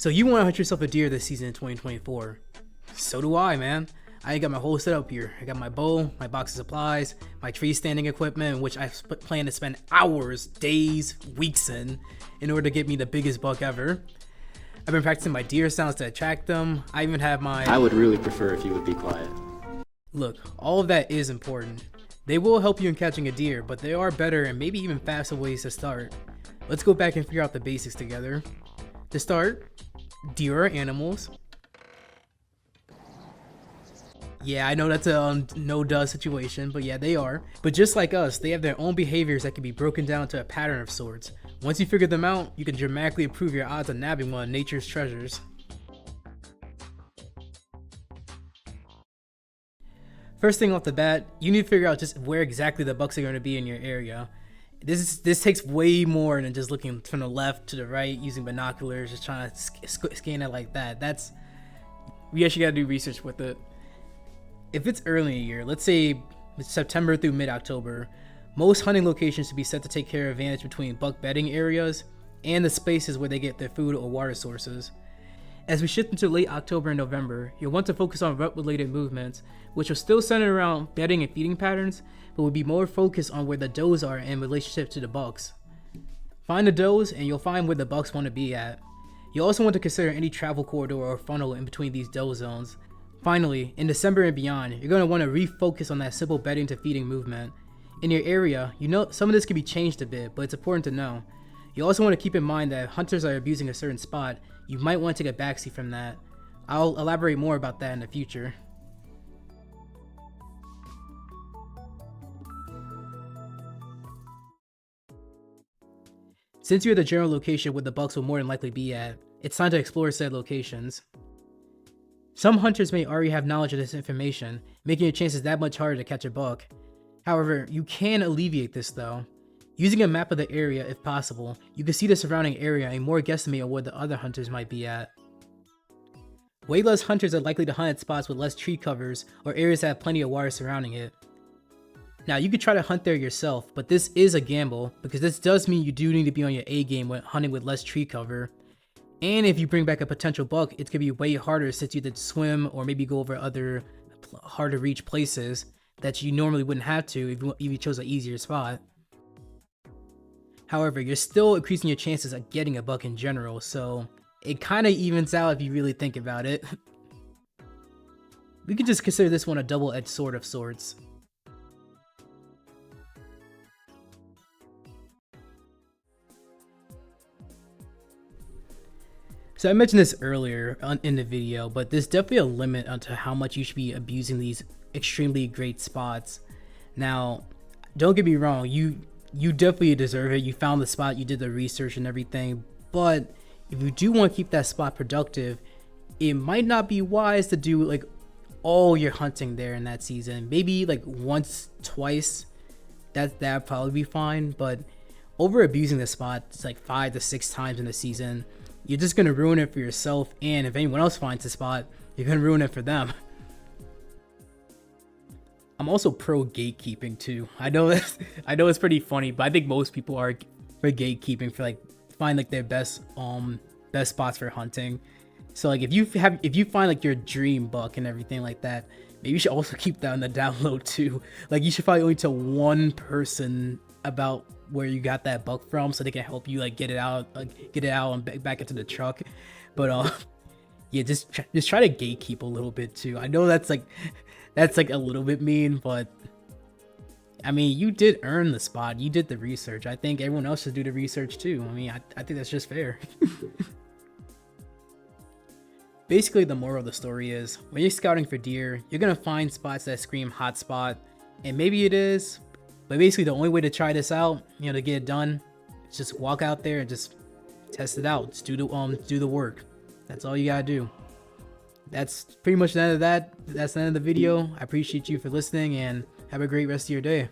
So you want to hunt yourself a deer this season in 2024. So do I, man. I got my whole setup here. I got my bow, my box of supplies, my tree standing equipment, which I plan to spend hours, days, weeks in order to get me the biggest buck ever. I've been practicing my deer sounds to attract them. I even have my... I would really prefer if you would be quiet. Look, all of that is important. They will help you in catching a deer, but there are better and maybe even faster ways to start. Let's go back and figure out the basics together. To start, deer are animals. Yeah, I know that's a no-duh situation, but yeah, they are. But just like us, they have their own behaviors that can be broken down to a pattern of sorts. Once you figure them out, you can dramatically improve your odds of nabbing one of nature's treasures. First thing off the bat, you need to figure out just where exactly the bucks are going to be in your area. This takes way more than just looking from the left to the right using binoculars, just trying to scan it like that. We actually got to do research with it. If it's early in the year, let's say September through mid-October, most hunting locations should be set to take care of advantage between buck bedding areas and the spaces where they get their food or water sources. As we shift into late October and November, you'll want to focus on rut-related movements, which are still centered around bedding and feeding patterns, but will be more focused on where the does are in relationship to the bucks. Find the does and you'll find where the bucks want to be at. You also want to consider any travel corridor or funnel in between these doe zones. Finally, in December and beyond, you're going to want to refocus on that simple bedding to feeding movement. In your area, you know some of this can be changed a bit, but it's important to know. You also want to keep in mind that if hunters are abusing a certain spot, you might want to take a backseat from that. I'll elaborate more about that in the future. Since you're at the general location where the bucks will more than likely be at, it's time to explore said locations. Some hunters may already have knowledge of this information, making your chances that much harder to catch a buck. However, you can alleviate this though. Using a map of the area if possible, you can see the surrounding area and more guesstimate on where the other hunters might be at. Way less hunters are likely to hunt at spots with less tree covers or areas that have plenty of water surrounding it. Now you could try to hunt there yourself, but this is a gamble because this does mean you do need to be on your A game when hunting with less tree cover. And if you bring back a potential buck, it's going to be way harder since you did swim or maybe go over other hard to reach places that you normally wouldn't have to if you chose an easier spot. However, you're still increasing your chances of getting a buck in general, so it kind of evens out if you really think about it. We can just consider this one a double-edged sword of sorts. So I mentioned this earlier in the video, but there's definitely a limit onto how much you should be abusing these extremely great spots. Now, don't get me wrong, you definitely deserve it. You found the spot, you did the research and everything, but if you do want to keep that spot productive, it might not be wise to do like all your hunting there in that season. Maybe like once, twice, that'd probably be fine, but over abusing the spot, it's like 5 to 6 times in the season, you're just going to ruin it for yourself, and if anyone else finds the spot, you're going to ruin it for them. I'm also pro gatekeeping too. I know it's pretty funny, but I think most people are for gatekeeping for like find like their best spots for hunting. So like if you find like your dream buck and everything like that, maybe you should also keep that on the download too. Like you should probably only tell one person about where you got that buck from so they can help you like get it out and back into the truck. But yeah, just try to gatekeep a little bit too. I know that's like a little bit mean, but I mean, you did earn the spot. You did the research. I think everyone else should do the research too. I mean, I think that's just fair. Basically, the moral of the story is when you're scouting for deer, you're gonna find spots that scream hot spot, and maybe it is, but basically the only way to try this out, to get it done, is just walk out there and just test it out. Just do the work. That's all you gotta do. That's pretty much the end of that. That's the end of the video. I appreciate you for listening and have a great rest of your day.